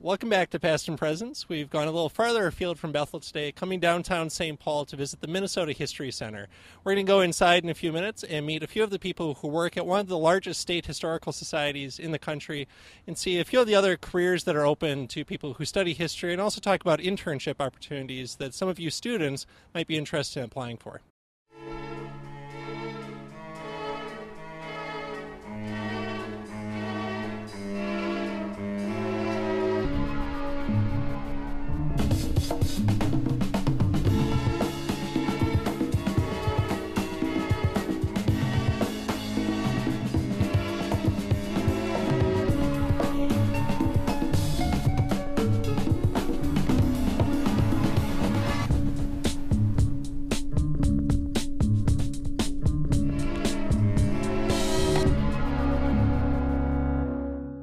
Welcome back to Past and Presents. We've gone a little farther afield from Bethel today, coming downtown St. Paul to visit the Minnesota History Center. We're going to go inside in a few minutes and meet a few of the people who work at one of the largest state historical societies in the country and see a few of the other careers that are open to people who study history, and also talk about internship opportunities that some of you students might be interested in applying for.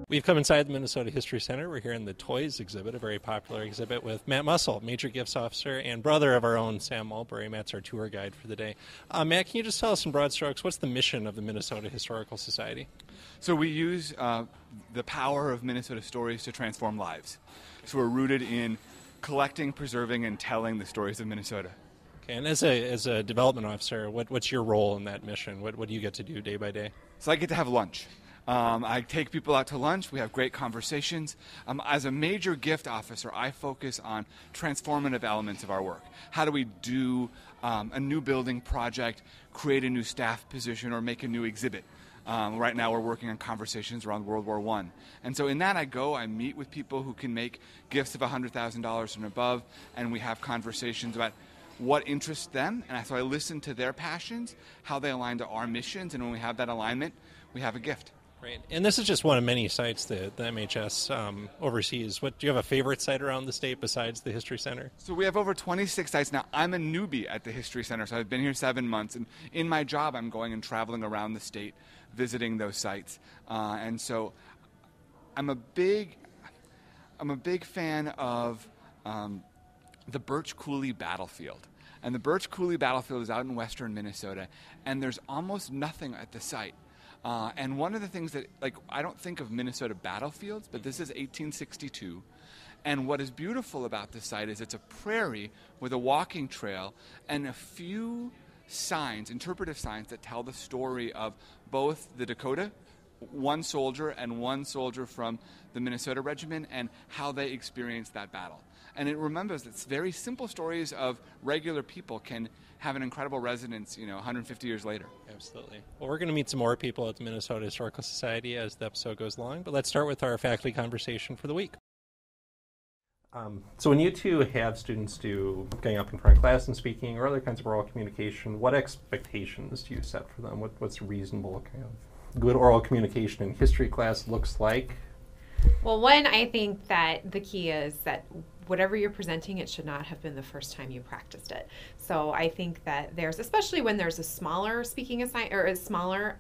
We've come inside the Minnesota History Center. We're here in the Toys exhibit, a very popular exhibit with Matt Mussel, Major Gifts Officer and brother of our own Sam Mulberry. Matt's our tour guide for the day. Matt, can you just tell us in broad strokes, what's the mission of the Minnesota Historical Society? So we use the power of Minnesota stories to transform lives. So we're rooted in collecting, preserving, and telling the stories of Minnesota. Okay, and as a development officer, what's your role in that mission? What do you get to do day by day? So I get to have lunch. I take people out to lunch. We have great conversations. As a major gift officer, I focus on transformative elements of our work. How do we do a new building project, create a new staff position, or make a new exhibit? Right now we're working on conversations around World War I. And so in that I meet with people who can make gifts of $100,000 and above, and we have conversations about what interests them. And so I listen to their passions, how they align to our missions, and when we have that alignment, we have a gift. Right. And this is just one of many sites that the MHS oversees. Do you have a favorite site around the state besides the History Center? So we have over 26 sites now. I'm a newbie at the History Center, so I've been here 7 months. And in my job, I'm going and traveling around the state, visiting those sites. And so I'm a big fan of the Birch Coulee Battlefield. And the Birch Coulee Battlefield is out in western Minnesota, and there's almost nothing at the site. And one of the things that, I don't think of Minnesota battlefields, but this is 1862. And what is beautiful about this site is it's a prairie with a walking trail and a few signs, interpretive signs, that tell the story of both the Dakota, one soldier from the Minnesota Regiment, and how they experienced that battle. And it remembers that very simple stories of regular people can have an incredible resonance, 150 years later. Absolutely. Well, we're going to meet some more people at the Minnesota Historical Society as the episode goes along, but let's start with our faculty conversation for the week. So when you two have students do getting up in front of class and speaking or other kinds of oral communication, what expectations do you set for them? What's reasonable kind of good oral communication in history class looks like? Well, one, I think that the key is that whatever you're presenting, it should not have been the first time you practiced it. So I think that especially when there's a smaller speaking assignment or a smaller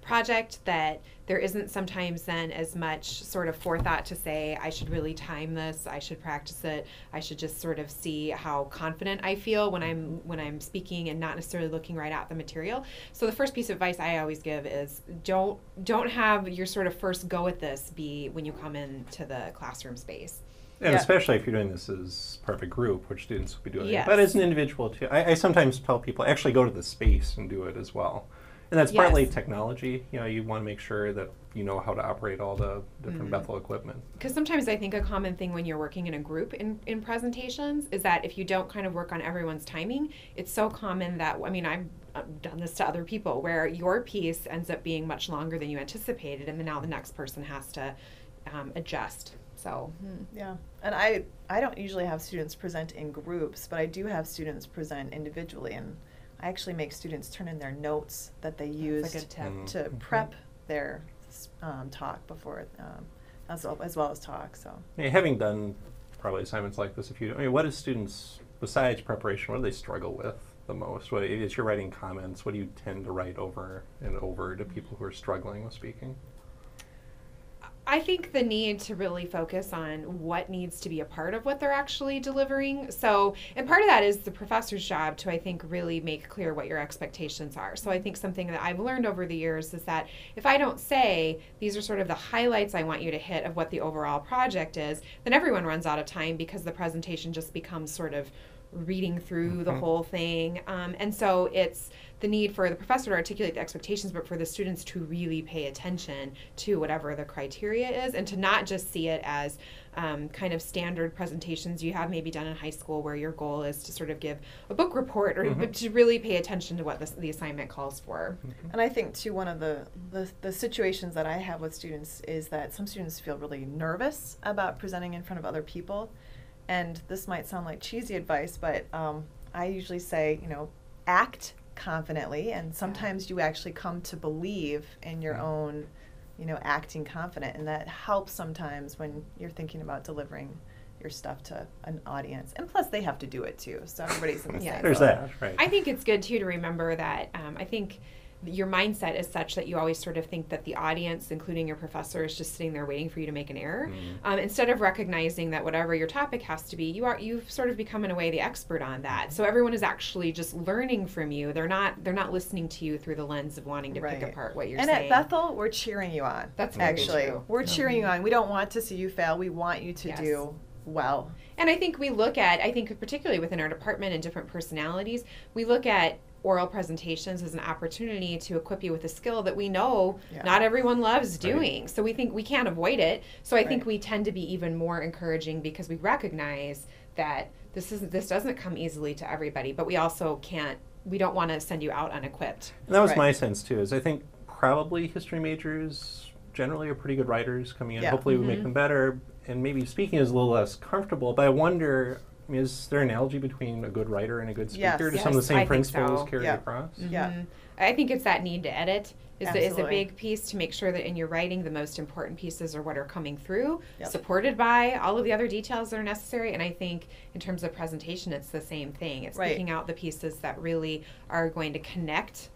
project, that there isn't sometimes then as much sort of forethought to say, I should really time this, I should practice it, I should just sort of see how confident I feel when I'm speaking and not necessarily looking right at the material. So the first piece of advice I always give is don't have your sort of first go at this be when you come into the classroom space. And especially if you're doing this as part of a group, which students will be doing. Yes. But as an individual, too. I sometimes tell people, actually go to the space and do it as well. And that's partly technology. You want to make sure that you know how to operate all the different Bethel equipment. Because sometimes I think a common thing when you're working in a group in presentations is that if you don't kind of work on everyone's timing, it's so common that, I've done this to other people, where your piece ends up being much longer than you anticipated, and then now the next person has to adjust. So yeah, and I don't usually have students present in groups, but I do have students present individually, and I actually make students turn in their notes that they used to prep their talk before, as well as talk. So having done probably assignments like this, what do students, besides preparation, what do they struggle with the most? As you're writing comments, what do you tend to write over and over to people who are struggling with speaking? I think the need to really focus on what needs to be a part of what they're actually delivering. So, and part of that is the professor's job to, I think, really make clear what your expectations are. So I think something that I've learned over the years is that if I don't say, these are sort of the highlights I want you to hit of what the overall project is, then everyone runs out of time because the presentation just becomes sort of reading through the whole thing. And so it's the need for the professor to articulate the expectations, but for the students to really pay attention to whatever the criteria is, and to not just see it as kind of standard presentations you have maybe done in high school where your goal is to sort of give a book report, or but to really pay attention to what the assignment calls for. And I think too, one of the situations that I have with students is that some students feel really nervous about presenting in front of other people. And this might sound like cheesy advice, but I usually say, act confidently, and sometimes you actually come to believe in your own, acting confident, and that helps sometimes when you're thinking about delivering your stuff to an audience. And plus, they have to do it too, so everybody's in the same There's boat. that, right. I think it's good too to remember that I think your mindset is such that you always sort of think that the audience, including your professor, is just sitting there waiting for you to make an error. Instead of recognizing that whatever your topic has to be, you've sort of become in a way the expert on that. So everyone is actually just learning from you. They're not listening to you through the lens of wanting to pick apart what you're saying. And at Bethel, we're cheering you on. That's actually true. We're cheering you on. We don't want to see you fail. We want you to do well. And I think particularly within our department and different personalities, we look at oral presentations as an opportunity to equip you with a skill that we know not everyone loves doing. So we think we can't avoid it. So I think we tend to be even more encouraging because we recognize that this doesn't come easily to everybody, but we also we don't want to send you out unequipped. And that was my sense too, is I think probably history majors generally are pretty good writers coming in. Yeah. Hopefully we make them better, and maybe speaking is a little less comfortable, but I wonder, is there an analogy between a good writer and a good speaker? Do some of the same principles carry across? Yeah. I think it's that need to edit is a big piece, to make sure that in your writing the most important pieces are what are coming through, supported by all of the other details that are necessary. And I think in terms of presentation, it's the same thing. It's picking out the pieces that really are going to connect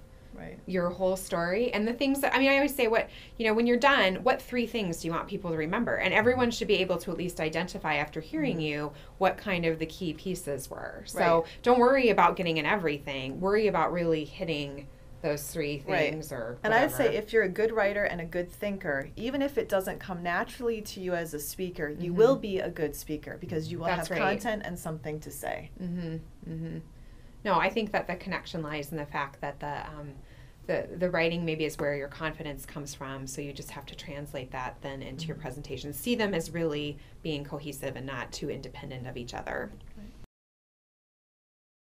your whole story, and the things that, I always say, when you're done, what 3 things do you want people to remember? And everyone should be able to at least identify after hearing you what kind of the key pieces were. So don't worry about getting in everything. Worry about really hitting those 3 things or whatever. And I'd say if you're a good writer and a good thinker, even if it doesn't come naturally to you as a speaker, you will be a good speaker because you will have content and something to say. No, I think that the connection lies in the fact that the writing maybe is where your confidence comes from, so you just have to translate that then into your presentation. See them as really being cohesive and not too independent of each other.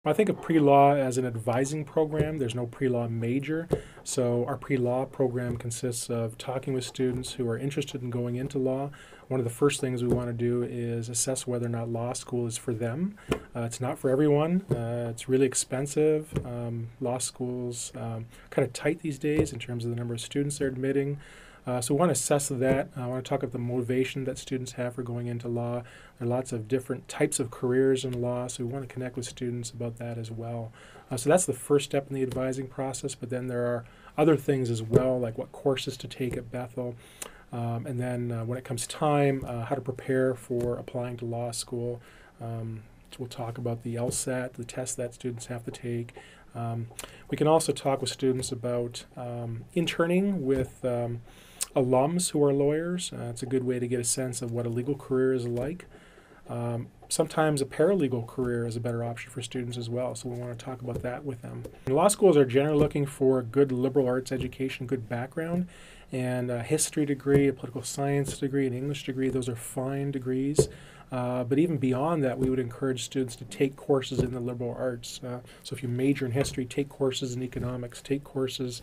I think of pre-law as an advising program. There's no pre-law major, so our pre-law program consists of talking with students who are interested in going into law. One of the first things we want to do is assess whether or not law school is for them. It's not for everyone. It's really expensive. Law schools kind of tight these days in terms of the number of students they're admitting. So we want to assess that. I want to talk about the motivation that students have for going into law. There are lots of different types of careers in law, so we want to connect with students about that as well. So that's the first step in the advising process, but then there are other things as well, like what courses to take at Bethel. And then when it comes time, how to prepare for applying to law school. We'll talk about the LSAT, the test that students have to take. We can also talk with students about interning with alums who are lawyers. It's a good way to get a sense of what a legal career is like. Sometimes a paralegal career is a better option for students as well, so we want to talk about that with them. Law schools are generally looking for a good liberal arts education, good background, and a history degree, a political science degree, an English degree. Those are fine degrees. But even beyond that, we would encourage students to take courses in the liberal arts. So if you major in history, take courses in economics, take courses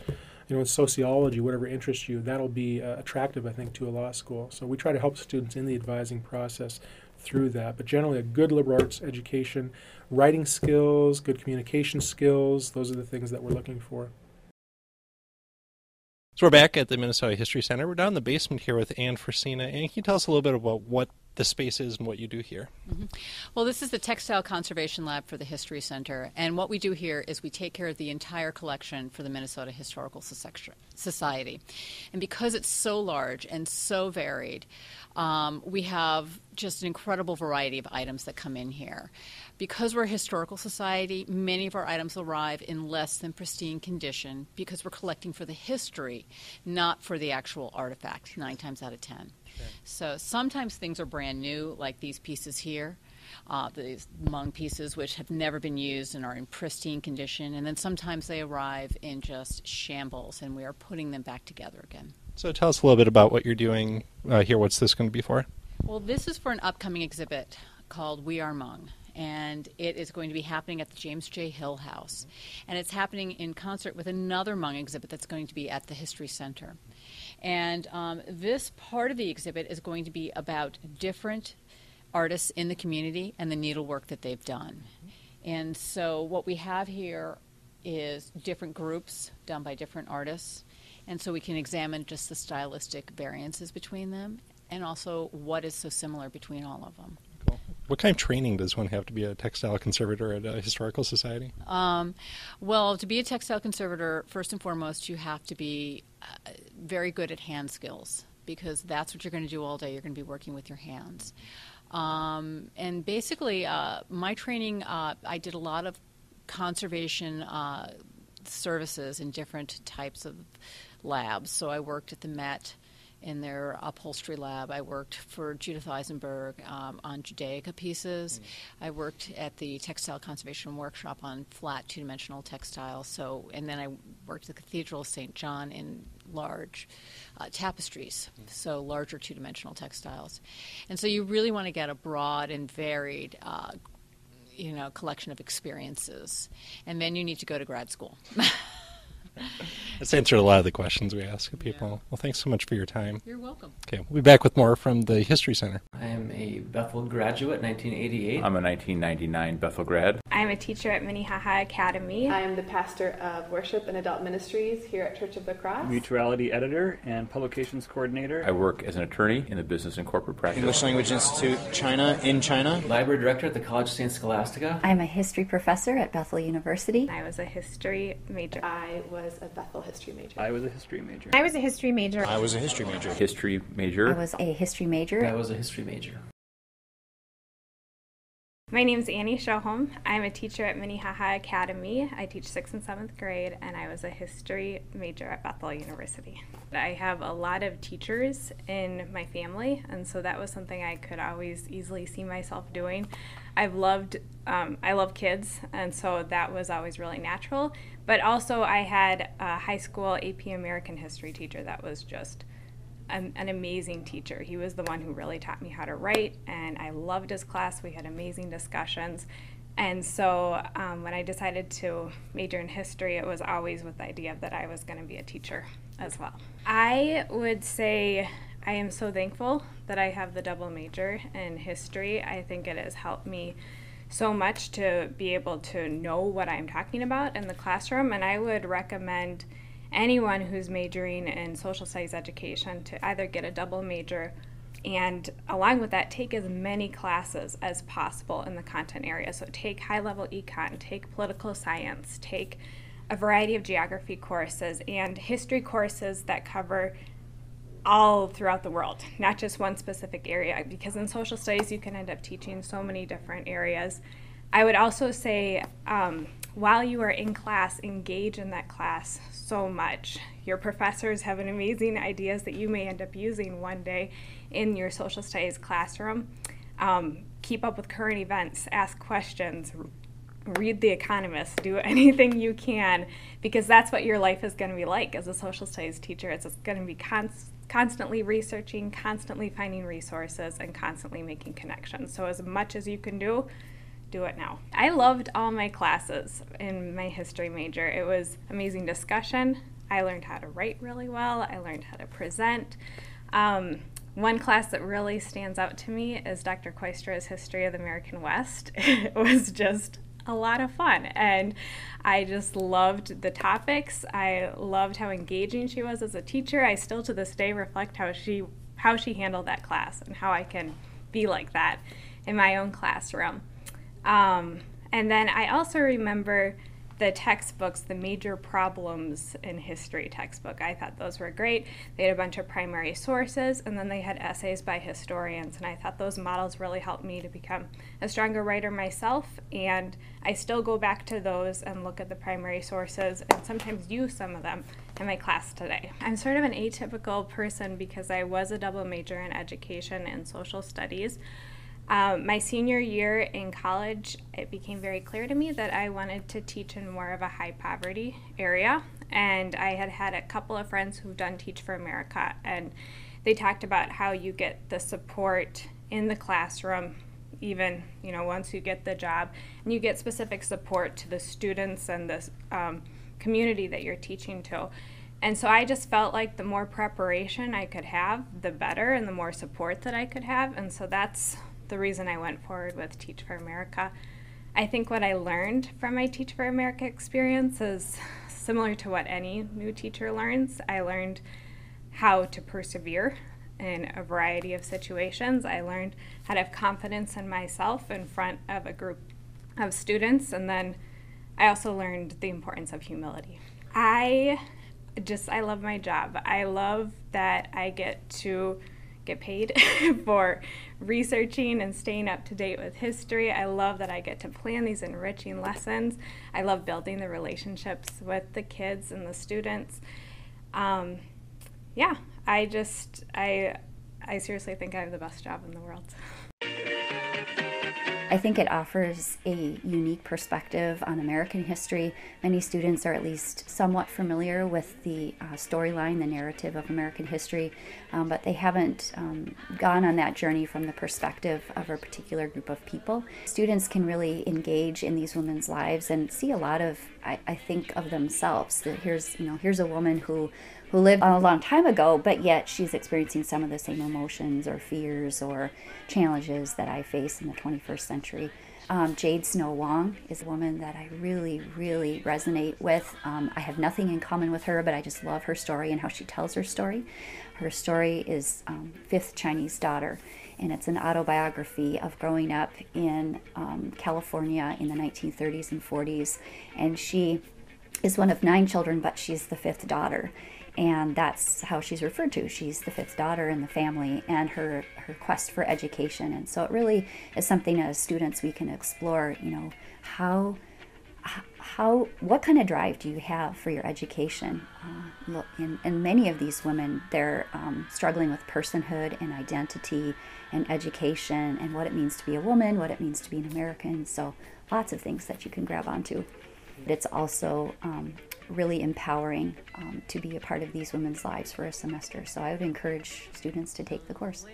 in sociology, whatever interests you. That'll be attractive, I think, to a law school. So we try to help students in the advising process through that. But generally, a good liberal arts education, writing skills, good communication skills, those are the things that we're looking for. So we're back at the Minnesota History Center. We're down in the basement here with Anne Frisina. Anne, can you tell us a little bit about what the space is and what you do here. Mm-hmm. Well, this is the Textile Conservation Lab for the History Center, and what we do here is we take care of the entire collection for the Minnesota Historical Society. And because it's so large and so varied, we have just an incredible variety of items that come in here. Because we're a historical society, many of our items arrive in less than pristine condition because we're collecting for the history, not for the actual artifact, 9 times out of 10. Okay. So sometimes things are brand new, like these pieces here, these Hmong pieces which have never been used and are in pristine condition, and then sometimes they arrive in just shambles, and we are putting them back together again. So tell us a little bit about what you're doing here. What's this going to be for? Well, this is for an upcoming exhibit called We Are Hmong, and it is going to be happening at the James J. Hill House. And it's happening in concert with another Hmong exhibit that's going to be at the History Center. And this part of the exhibit is going to be about different artists in the community and the needlework that they've done. And so what we have here is different groups done by different artists. And so we can examine just the stylistic variances between them and also what is so similar between all of them. Cool. What kind of training does one have to be a textile conservator at a historical society? Well, to be a textile conservator, first and foremost, you have to be very good at hand skills, because that's what you're going to do all day. You're going to be working with your hands. And basically, my training, I did a lot of conservation services in different types of labs. So I worked at the Met in their upholstery lab. I worked for Judith Eisenberg on Judaica pieces. I worked at the Textile Conservation Workshop on flat two-dimensional textiles. So, and then I worked at the Cathedral of St. John in large tapestries, so larger two-dimensional textiles. And so you really want to get a broad and varied collection of experiences. And then you need to go to grad school. That's answered a lot of the questions we ask of people. Yeah. Well, thanks so much for your time. You're welcome. Okay, we'll be back with more from the History Center. I am a Bethel graduate, 1988. I'm a 1999 Bethel grad. I'm a teacher at Minnehaha Academy. I am the pastor of worship and adult ministries here at Church of the Cross. Mutuality editor and publications coordinator. I work as an attorney in the business and corporate practice. English Language Institute, China, in China. Library director at the College of St. Scholastica. I'm a history professor at Bethel University. I was a history major. I was a Bethel history major. I was a history major. I was a history major. I was a history major. History major. I was a history major. I was a history major. My name's Annie Sjoholm. I'm a teacher at Minnehaha Academy. I teach 6th and 7th grade, and I was a history major at Bethel University. I have a lot of teachers in my family, and so that was something I could always easily see myself doing. I love kids, and so that was always really natural. But also I had a high school AP American history teacher that was just an amazing teacher. He was the one who really taught me how to write, and I loved his class. We had amazing discussions. And so when I decided to major in history, it was always with the idea that I was going to be a teacher as well. I would say I am so thankful that I have the double major in history. I think it has helped me so much to be able to know what I'm talking about in the classroom, and I would recommend anyone who's majoring in social studies education to either get a double major and along with that take as many classes as possible in the content area. So take high-level econ, take political science, take a variety of geography courses and history courses that cover all throughout the world, not just one specific area, because in social studies you can end up teaching so many different areas. I would also say while you are in class, engage in that class so much. Your professors have an amazing ideas that you may end up using one day in your social studies classroom. Keep up with current events, ask questions, read The Economist, do anything you can, because that's what your life is going to be like as a social studies teacher. It's going to be constantly researching, constantly finding resources, and constantly making connections. So as much as you can do it now. I loved all my classes in my history major. It was amazing discussion. I learned how to write really well. I learned how to present. One class that really stands out to me is Dr. Kooistra's History of the American West. It was just a lot of fun, and I just loved the topics. I loved how engaging she was as a teacher. I still to this day reflect how she handled that class and how I can be like that in my own classroom. And then I also remember the textbooks, the major problems in history textbook. I thought those were great. They had a bunch of primary sources, and then they had essays by historians, and I thought those models really helped me to become a stronger writer myself, and I still go back to those and look at the primary sources and sometimes use some of them in my class today. I'm sort of an atypical person because I was a double major in education and social studies. My senior year in college, it became very clear to me that I wanted to teach in more of a high poverty area. And I had had a couple of friends who've done Teach for America, and they talked about how you get the support in the classroom, even, you know, once you get the job, and you get specific support to the students and the community that you're teaching to. And so I just felt like the more preparation I could have, the better, and the more support that I could have. And so that's the reason I went forward with Teach for America. I think what I learned from my Teach for America experience is similar to what any new teacher learns. I learned how to persevere in a variety of situations. I learned how to have confidence in myself in front of a group of students, and then I also learned the importance of humility. I love my job. I love that I get to get paid for researching and staying up to date with history. I love that I get to plan these enriching lessons. I love building the relationships with the kids and the students. I seriously think I have the best job in the world. I think it offers a unique perspective on American history. Many students are at least somewhat familiar with the storyline, the narrative of American history, but they haven't gone on that journey from the perspective of a particular group of people. Students can really engage in these women's lives and see a lot of, I think, of themselves. That here's a woman who lived a long time ago, but yet she's experiencing some of the same emotions or fears or challenges that I face in the 21st century. Jade Snow Wong is a woman that I really, really resonate with. I have nothing in common with her, but I just love her story and how she tells her story. Her story is Fifth Chinese Daughter, and it's an autobiography of growing up in California in the 1930s and 40s. And she is one of 9 children, but she's the 5th daughter. And that's how she's referred to. She's the 5th daughter in the family, and her quest for education. And so it really is something as students we can explore, what kind of drive do you have for your education? In many of these women, they're struggling with personhood and identity and education and what it means to be a woman, what it means to be an American. So lots of things that you can grab onto. It's also really empowering to be a part of these women's lives for a semester. So I would encourage students to take the course.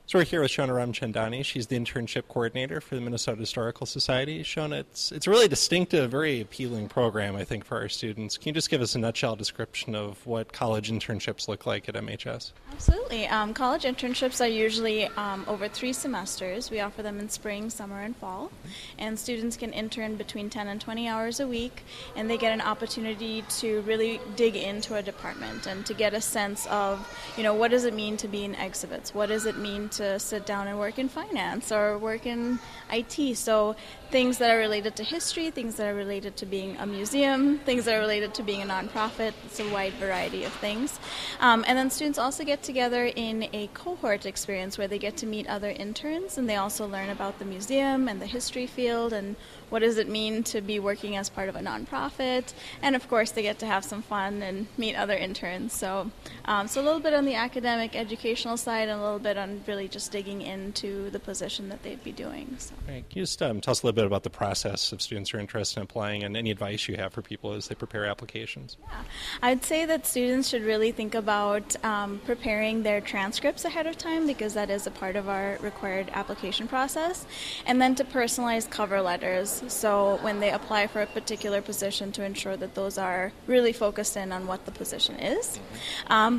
So we're here with Shona Ramchandani. She's the internship coordinator for the Minnesota Historical Society. Shona, it's a really distinctive, very appealing program, I think, for our students. Can you just give us a nutshell description of what college internships look like at MHS? Absolutely. College internships are usually over 3 semesters. We offer them in spring, summer, and fall. And students can intern between 10 and 20 hours a week, and they get an opportunity to really dig into a department and to get a sense of, what does it mean to be in exhibits? What does it mean to sit down and work in finance or work in IT? So things that are related to history, things that are related to being a museum, things that are related to being a nonprofit. It's a wide variety of things. And then students also get together in a cohort experience where they get to meet other interns, and they also learn about the museum and the history field and what does it mean to be working as part of a nonprofit. And of course they get to have some fun and meet other interns. So a little bit on the academic, educational side, and a little bit on really just digging into the position that they'd be doing. So. Right. Can you just tell us a little bit about the process if students are interested in applying and any advice you have for people as they prepare applications? Yeah. I'd say that students should really think about preparing their transcripts ahead of time, because that is a part of our required application process, and then to personalize cover letters. So when they apply for a particular position, to ensure that those are really focused in on what the position is.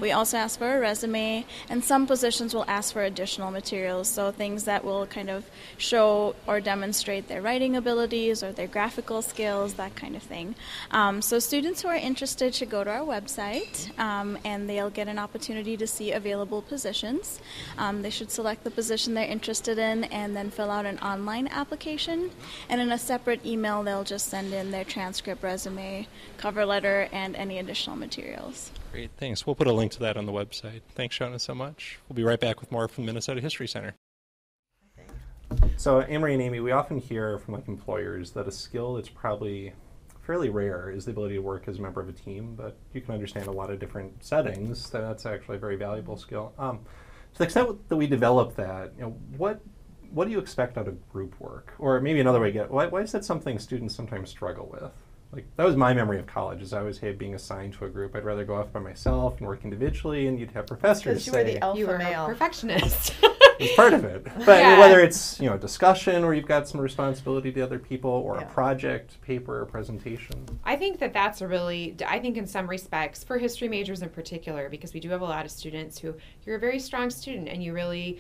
We also ask for a resume, and some positions will ask for additional additional materials, so things that will kind of show or demonstrate their writing abilities or their graphical skills, that kind of thing. So students who are interested should go to our website, and they'll get an opportunity to see available positions. They should select the position they're interested in and then fill out an online application, and in a separate email they'll just send in their transcript, resume, cover letter, and any additional materials. Great, thanks. We'll put a link to that on the website. Thanks, Shauna, so much. We'll be right back with more from the Minnesota History Center. So, Amory and Amy, we often hear from employers that a skill that's probably fairly rare is the ability to work as a member of a team, but you can understand a lot of different settings that's actually a very valuable skill. To the extent that we develop that, what do you expect out of group work? Or maybe another way to get, why is that something students sometimes struggle with? Like, that was my memory of college, is I always hated being assigned to a group. I'd rather go off by myself and work individually, and you'd have professors say... Because you were the alpha you were male. a perfectionist. It's part of it. But Yeah. whether it's, a discussion where you've got some responsibility to other people, or a project, paper, or presentation. I think that's I think in some respects, for history majors in particular, because we do have a lot of students who, you're a very strong student and you really,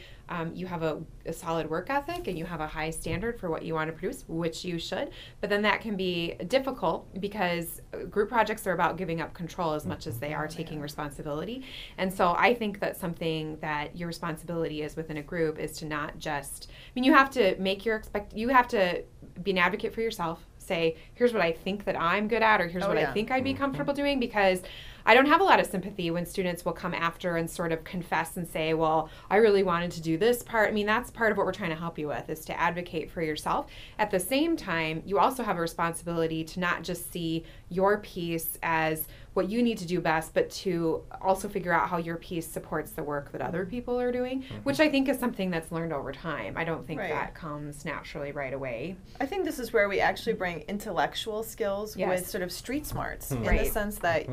you have a solid work ethic and you have a high standard for what you want to produce, which you should, but then that can be difficult because group projects are about giving up control as much as they are taking responsibility. And so I think that something that your responsibility is within a group is to not just, you have to make you have to be an advocate for yourself, say, here's what I think that I'm good at, or here's what I think I'd be comfortable doing, because I don't have a lot of sympathy when students will come after and sort of confess and say, well, I really wanted to do this part. That's part of what we're trying to help you with, is to advocate for yourself. At the same time, you also have a responsibility to not just see your piece as what you need to do best, but to also figure out how your piece supports the work that other people are doing, which I think is something that's learned over time. I don't think that comes naturally right away. I think this is where we actually bring intellectual skills with sort of street smarts, in the sense that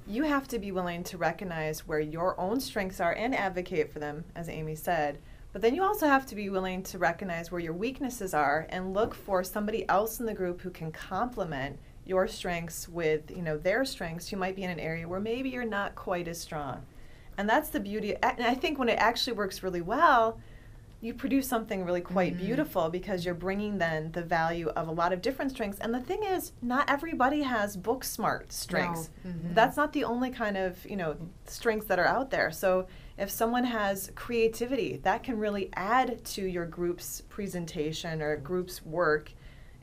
you have to be willing to recognize where your own strengths are and advocate for them, as Amy said. But then you also have to be willing to recognize where your weaknesses are and look for somebody else in the group who can complement your strengths with, their strengths. You might be in an area where maybe you're not quite as strong. And that's the beauty. And I think when it actually works really well, you produce something really quite beautiful, because you're bringing then the value of a lot of different strengths. And the thing is, not everybody has book smart strengths. No. That's not the only kind of, strengths that are out there. So if someone has creativity, that can really add to your group's presentation or group's work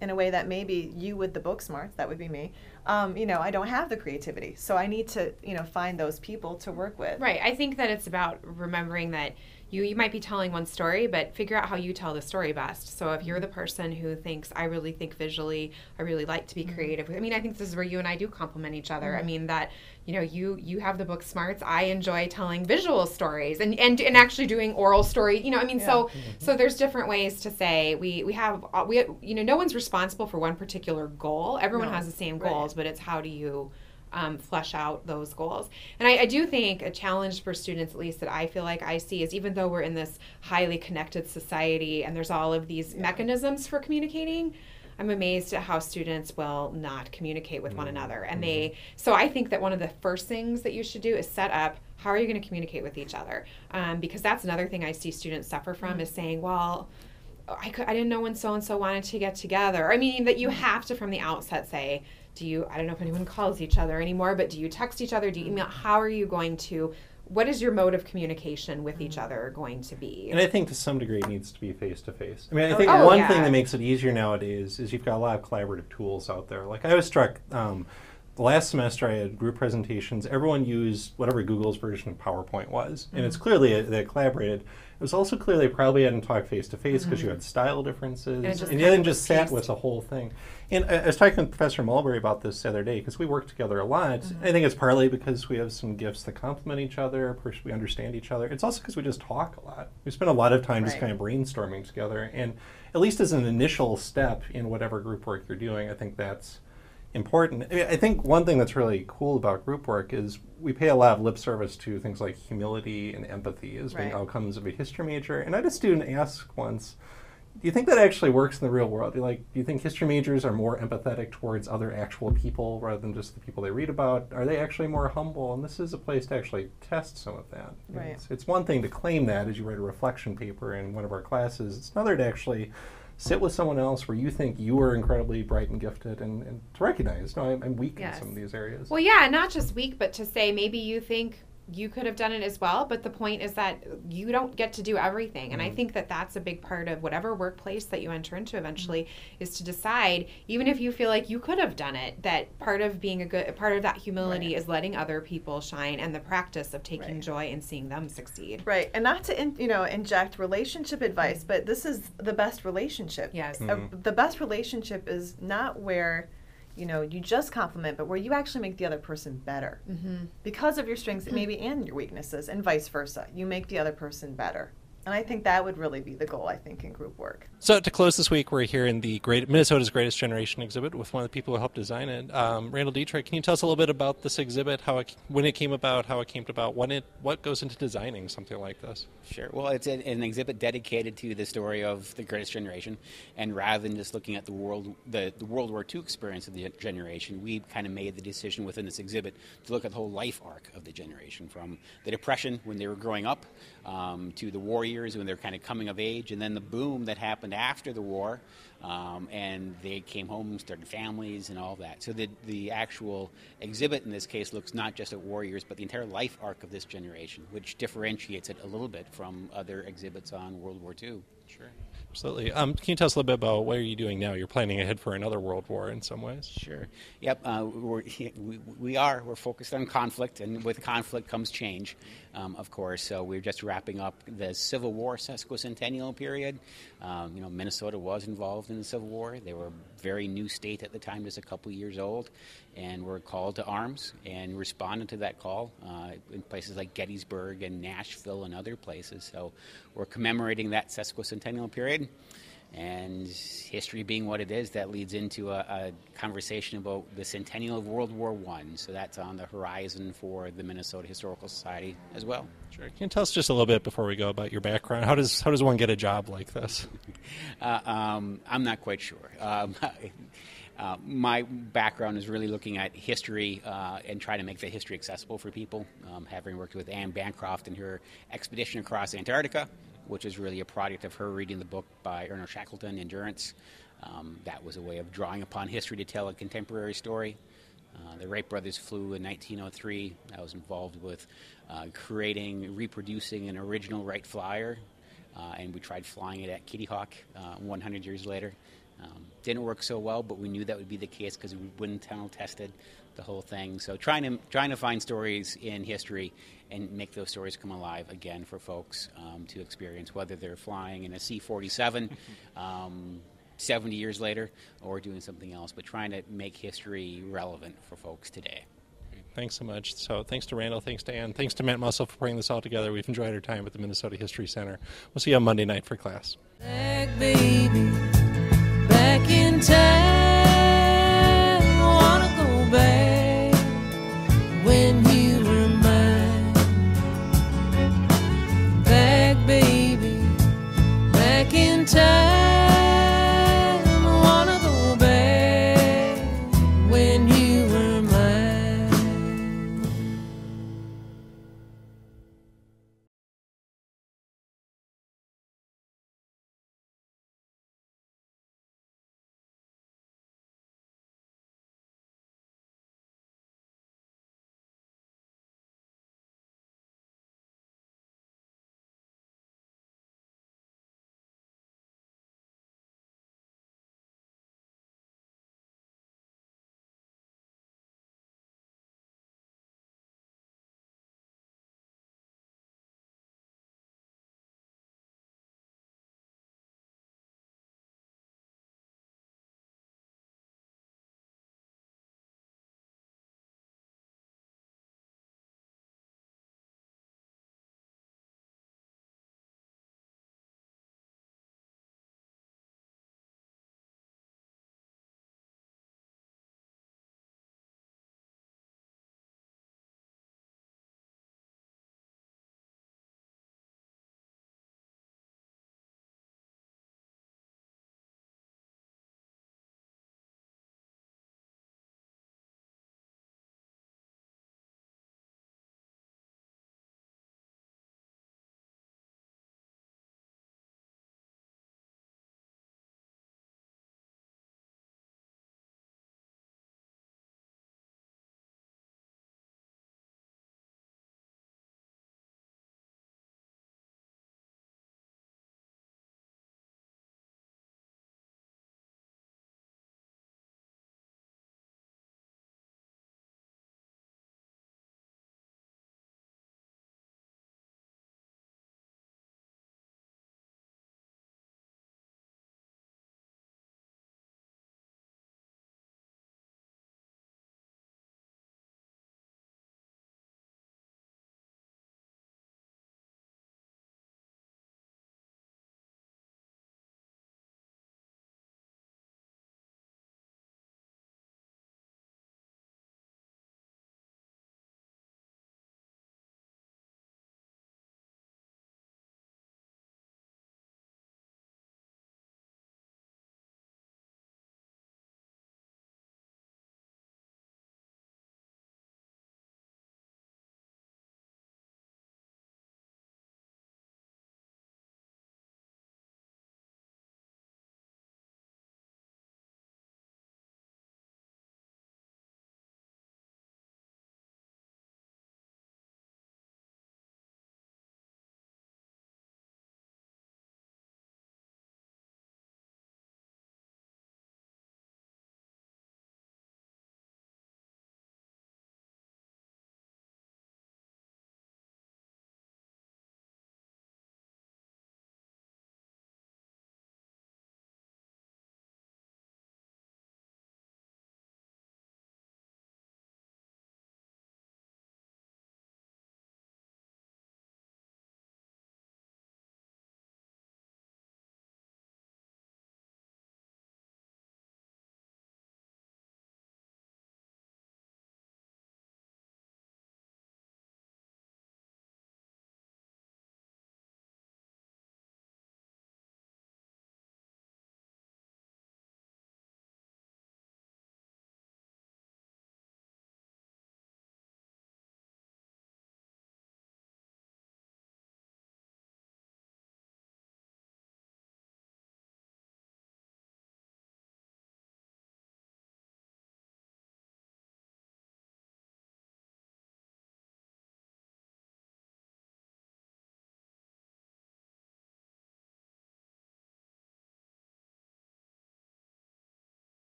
in a way that maybe you with the book smarts, that would be me, I don't have the creativity. So I need to, find those people to work with. Right. I think that it's about remembering that you might be telling one story, but figure out how you tell the story best. So if you're the person who thinks, I really think visually, I really like to be creative. I think this is where you and I do complement each other. That, you have the book smarts. I enjoy telling visual stories and actually doing oral story. So there's different ways to say we have no one's responsible for one particular goal. Everyone has the same goals, but it's how do you flesh out those goals. And I do think a challenge for students, at least that I feel like I see, is even though we're in this highly connected society and there's all of these mechanisms for communicating, I'm amazed at how students will not communicate with one another. And so I think that one of the first things that you should do is set up, how are you going to communicate with each other? Because that's another thing I see students suffer from, is saying, well, I didn't know when so-and-so wanted to get together. That you have to, from the outset, say, I don't know if anyone calls each other anymore, but do you text each other? Do you email? How are you going to, what is your mode of communication with each other going to be? And I think to some degree it needs to be face-to-face. I think one thing that makes it easier nowadays is you've got a lot of collaborative tools out there. Like, I was struck, the last semester I had group presentations. Everyone used whatever Google's version of PowerPoint was. And it's clearly they collaborated. It was also clear they probably hadn't talked face-to-face because you had style differences. And you hadn't just sat with the whole thing. And I was talking with Professor Mulberry about this the other day, because we work together a lot. I think it's partly because we have some gifts that complement each other. Of course, we understand each other. It's also because we just talk a lot. We spend a lot of time just kind of brainstorming together. And at least as an initial step in whatever group work you're doing, I think that's important. I think one thing that's really cool about group work is we pay a lot of lip service to things like humility and empathy as being outcomes of a history major. And I had a student ask once, Do you think that actually works in the real world? Do you think history majors are more empathetic towards other actual people rather than just the people they read about? Are they actually more humble? And this is a place to actually test some of that. Right. It's one thing to claim that as you write a reflection paper in one of our classes. It's another to actually sit with someone else where you think you are incredibly bright and gifted and to recognize, no, I'm weak in some of these areas. Well, yeah, not just weak, but to say maybe you think you could have done it as well, but the point is that you don't get to do everything. And I think that that's a big part of whatever workplace that you enter into eventually is to decide, even if you feel like you could have done it, that part of being part of that humility is letting other people shine and the practice of taking joy in seeing them succeed. Right. And not to, inject relationship advice, but this is the best relationship. Yes. The best relationship is not where you just compliment, but where you actually make the other person better because of your strengths maybe and your weaknesses, and vice versa. You make the other person better. And I think that would really be the goal, I think, in group work. So to close this week, we're here in the Minnesota's Greatest Generation exhibit with one of the people who helped design it. Randall Dietrich, can you tell us a little bit about this exhibit, when it came about, how it came about, what goes into designing something like this? Sure. Well, it's an exhibit dedicated to the story of the Greatest Generation, and rather than just looking at the World War II experience of the generation, we kind of made the decision within this exhibit to look at the whole life arc of the generation, from the Depression when they were growing up to the war years when they're kind of coming of age, and then the boom that happened after the war, and they came home, started families, and all that. So the actual exhibit in this case looks not just at war years, but the entire life arc of this generation, which differentiates it a little bit from other exhibits on World War II. Sure. Absolutely. Can you tell us a little bit about what are you doing now? You're planning ahead for another world war in some ways. Sure. Yep. We're focused on conflict, and with conflict comes change, of course. So we're just wrapping up the Civil War sesquicentennial period. Minnesota was involved in the Civil War. They were a very new state at the time, just a couple years old, and were called to arms and responded to that call in places like Gettysburg and Nashville and other places. So we're commemorating that sesquicentennial period. And history being what it is, that leads into a conversation about the centennial of World War I. So that's on the horizon for the Minnesota Historical Society as well. Sure. Can you tell us just a little bit before we go about your background? How does one get a job like this? I'm not quite sure. My background is really looking at history and trying to make the history accessible for people, having worked with Anne Bancroft in her expedition across Antarctica, which is really a product of her reading the book by Ernest Shackleton, Endurance. That was a way of drawing upon history to tell a contemporary story. The Wright brothers flew in 1903. I was involved with reproducing an original Wright Flyer, and we tried flying it at Kitty Hawk 100 years later. Didn't work so well, but we knew that would be the case because we wind tunnel tested the whole thing. So trying to find stories in history and make those stories come alive again for folks to experience, whether they're flying in a C-47 70 years later or doing something else, but trying to make history relevant for folks today. Thanks so much. So thanks to Randall, thanks to Ann, thanks to Matt Mussel for putting this all together. We've enjoyed our time at the Minnesota History Center. We'll see you on Monday night for class. Back, baby, back in time, wanna go back when you were mine. Back, baby, back in time.